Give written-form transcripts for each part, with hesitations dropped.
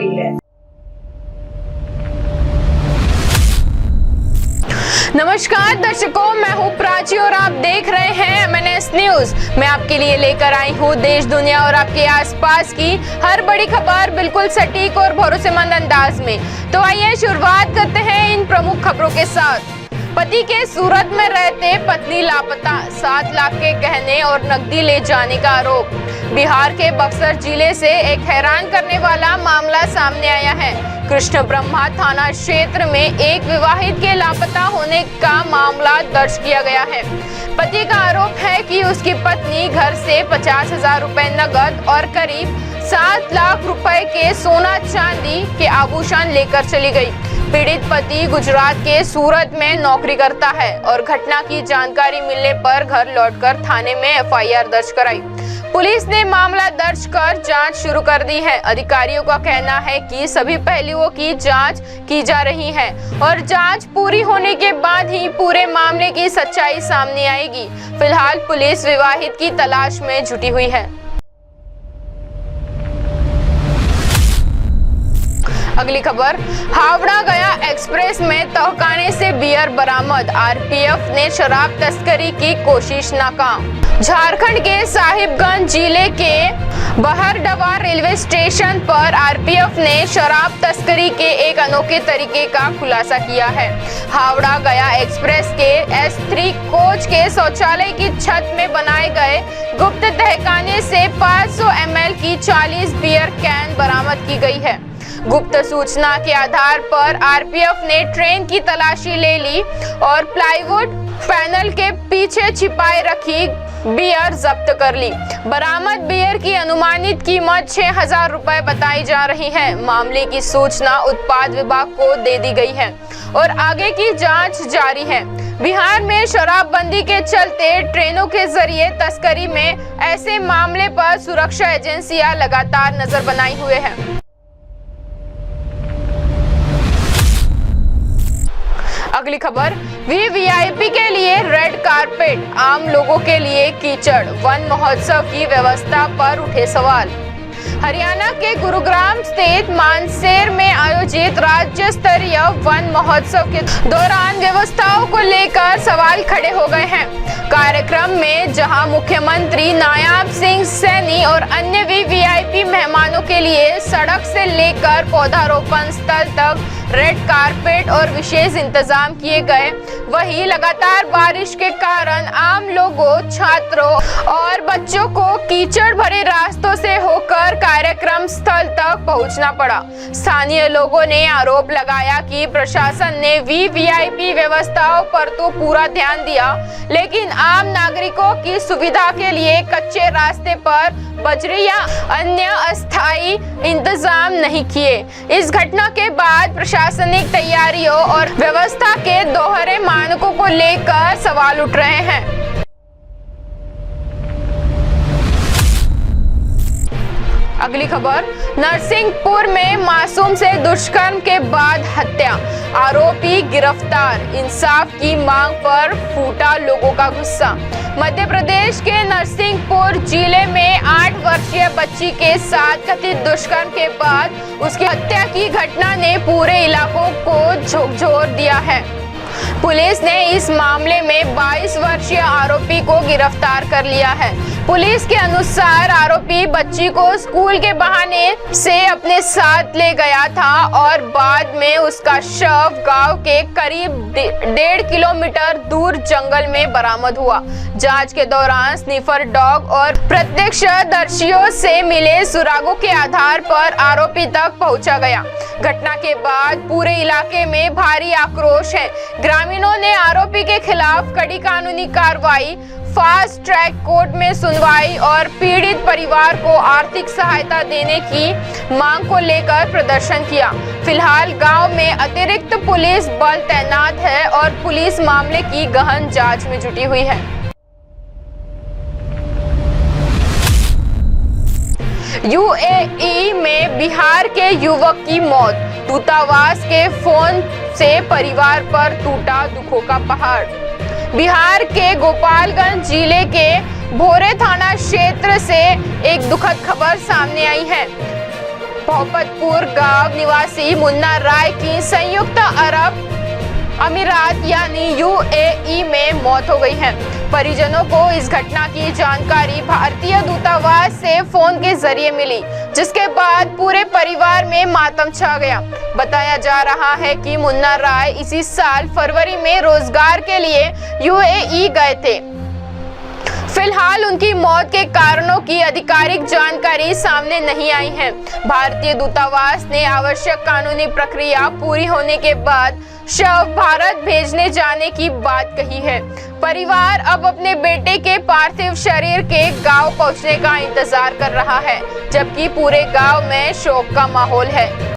गई है। नमस्कार दर्शकों, मैं हूँ प्राची और आप देख रहे हैं एमएनएस न्यूज। मैं आपके लिए लेकर आई हूँ देश दुनिया और आपके आसपास की हर बड़ी खबर बिल्कुल सटीक और भरोसेमंद अंदाज में। तो आइए शुरुआत करते हैं इन प्रमुख खबरों के साथ। पति के सूरत में रहते पत्नी लापता, 7 लाख के गहने और नकदी ले जाने का आरोप। बिहार के बक्सर जिले से एक हैरान करने वाला मामला सामने आया है। कृष्ण ब्रह्मा थाना क्षेत्र में एक विवाहित के लापता होने का मामला दर्ज किया गया है। पति का आरोप है कि उसकी पत्नी घर से 50,000 रुपए नकद और करीब 7 लाख रुपए के सोना चांदी के आभूषण लेकर चली गई। पीड़ित पति गुजरात के सूरत में नौकरी करता है और घटना की जानकारी मिलने पर घर लौटकर थाने में एफआईआर दर्ज कराई। पुलिस ने मामला दर्ज कर जांच शुरू कर दी है। अधिकारियों का कहना है कि सभी पहलुओं की जांच की जा रही है और जांच पूरी होने के बाद ही पूरे मामले की सच्चाई सामने आएगी। फिलहाल पुलिस विवाहित की तलाश में जुटी हुई है। अगली खबर, हावड़ा गया एक्सप्रेस में तहखाने से बियर बरामद, आरपीएफ ने शराब तस्करी की कोशिश नाकाम। झारखंड के साहिबगंज जिले के बहरडवा रेलवे स्टेशन पर आरपीएफ ने शराब तस्करी के एक अनोखे तरीके का खुलासा किया है। हावड़ा गया एक्सप्रेस के S3 कोच के शौचालय की छत में बनाए गए गुप्त तहखाने से 500 ml की 40 बियर कैन बरामद की गई है। गुप्त सूचना के आधार पर आरपीएफ ने ट्रेन की तलाशी ले ली और प्लाईवुड पैनल के पीछे छिपाए रखी बियर जब्त कर ली। बरामद बियर की अनुमानित कीमत 6,000 रुपए बताई जा रही है। मामले की सूचना उत्पाद विभाग को दे दी गई है और आगे की जांच जारी है। बिहार में शराबबंदी के चलते ट्रेनों के जरिए तस्करी में ऐसे मामले पर सुरक्षा एजेंसियां लगातार नजर बनाए हुए हैं। अगली खबर, वीवीआईपी के लिए रेड कारपेट, आम लोगों के लिए कीचड़, वन महोत्सव की व्यवस्था पर उठे सवाल। हरियाणा के गुरुग्राम स्थित मानसेर में आयोजित राज्य स्तरीय वन महोत्सव के दौरान व्यवस्थाओं को लेकर सवाल खड़े हो गए हैं। कार्यक्रम में जहां मुख्यमंत्री नायाब सिंह सैनी और अन्य वीवीआईपी मेहमानों के लिए सड़क से लेकर पौधारोपण स्थल तक रेड कारपेट और विशेष इंतजाम किए गए, वहीं लगातार बारिश के कारण आम लोगों, छात्रों और बच्चों को कीचड़ भरे रास्तों से होकर कार्यक्रम स्थल तक पहुंचना पड़ा। स्थानीय लोगों ने आरोप लगाया कि प्रशासन ने वीवीआईपी व्यवस्थाओं पर तो पूरा ध्यान दिया, लेकिन आम नागरिकों की सुविधा के लिए कच्चे रास्ते पर बजरी या अन्य अस्थायी इंतजाम नहीं किए। इस घटना के बाद प्रशासनिक तैयारियों और व्यवस्था के दोहरे मानकों को लेकर सवाल उठ रहे हैं। अगली खबर, नरसिंहपुर में मासूम से दुष्कर्म के बाद हत्या, आरोपी गिरफ्तार, इंसाफ की मांग पर फूटा लोगों का गुस्सा। मध्य प्रदेश के नरसिंहपुर जिले में 8 वर्षीय बच्ची के साथ कथित दुष्कर्म के बाद उसकी हत्या की घटना ने पूरे इलाकों को झकझोर दिया है। पुलिस ने इस मामले में 22 वर्षीय आरोपी को गिरफ्तार कर लिया है। पुलिस के अनुसार आरोपी बच्ची को स्कूल के बहाने से अपने साथ ले गया था और बाद में उसका शव गांव के करीब 1.5 किलोमीटर दूर जंगल में बरामद हुआ। जांच के दौरान स्निफर डॉग और प्रत्यक्षदर्शियों से मिले सुरागों के आधार पर आरोपी तक पहुंचा गया। घटना के बाद पूरे इलाके में भारी आक्रोश है। ग्रामीणों ने आरोपी के खिलाफ कड़ी कानूनी कार्रवाई, फास्ट ट्रैक कोर्ट में सुनवाई और पीड़ित परिवार को आर्थिक सहायता देने की मांग को लेकर प्रदर्शन किया। फिलहाल गांव में अतिरिक्त पुलिस बल तैनात है और पुलिस मामले की गहन जांच में जुटी हुई है। यूएई में बिहार के युवक की मौत, दूतावास के फोन से परिवार पर टूटा दुखों का पहाड़। बिहार के गोपालगंज जिले के भोरे थाना क्षेत्र से एक दुखद खबर सामने आई है। भोपतपुर गांव निवासी मुन्ना राय की संयुक्त अरब अमीरात यानी यूएई में मौत हो गई है। परिजनों को इस घटना की जानकारी भारतीय दूतावास से फोन के जरिए मिली, जिसके बाद पूरे परिवार में मातम छा गया। बताया जा रहा है कि मुन्ना राय इसी साल फरवरी में रोजगार के लिए यूएई गए थे। फिलहाल उनकी मौत के कारणों की आधिकारिक जानकारी सामने नहीं आई है। भारतीय दूतावास ने आवश्यक कानूनी प्रक्रिया पूरी होने के बाद शव भारत भेजने जाने की बात कही है। परिवार अब अपने बेटे के पार्थिव शरीर के गांव पहुंचने का इंतजार कर रहा है, जबकि पूरे गांव में शोक का माहौल है।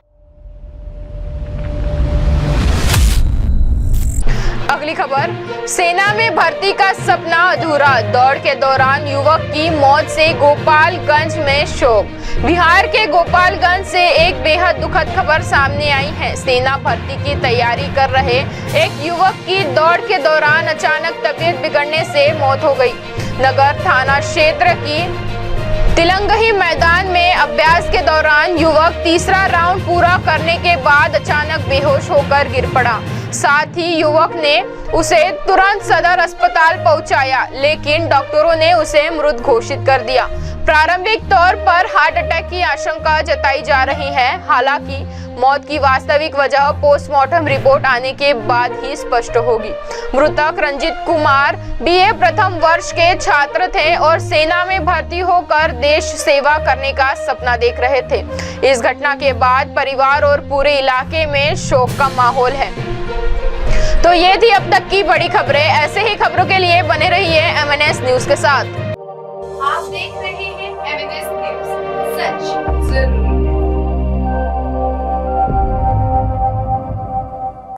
अगली खबर, सेना में भर्ती का सपना अधूरा, दौड़ के दौरान युवक की मौत से गोपालगंज में शोक। बिहार के गोपालगंज से एक बेहद दुखद खबर सामने आई है। सेना भर्ती की तैयारी कर रहे एक युवक की दौड़ के दौरान अचानक तबीयत बिगड़ने से मौत हो गई। नगर थाना क्षेत्र की तिलंगही मैदान में अभ्यास के दौरान युवक तीसरा राउंड पूरा करने के बाद अचानक बेहोश होकर गिर पड़ा। साथ ही युवक ने उसे तुरंत सदर अस्पताल पहुंचाया, लेकिन डॉक्टरों ने उसे मृत घोषित कर दिया। प्रारंभिक तौर पर हार्ट अटैक की आशंका जताई जा रही है। हालांकि मौत की वास्तविक वजह पोस्टमार्टम रिपोर्ट आने के बाद ही स्पष्ट होगी। मृतक रंजित कुमार बीए प्रथम वर्ष के छात्र थे और सेना में भर्ती होकर देश सेवा करने का सपना देख रहे थे। इस घटना के बाद परिवार और पूरे इलाके में शोक का माहौल है। तो ये थी अब तक की बड़ी खबरें। ऐसे ही खबरों के लिए बने रहिए MNS न्यूज के साथ। आप देख रहे हैं MNS न्यूज, सच जरूर।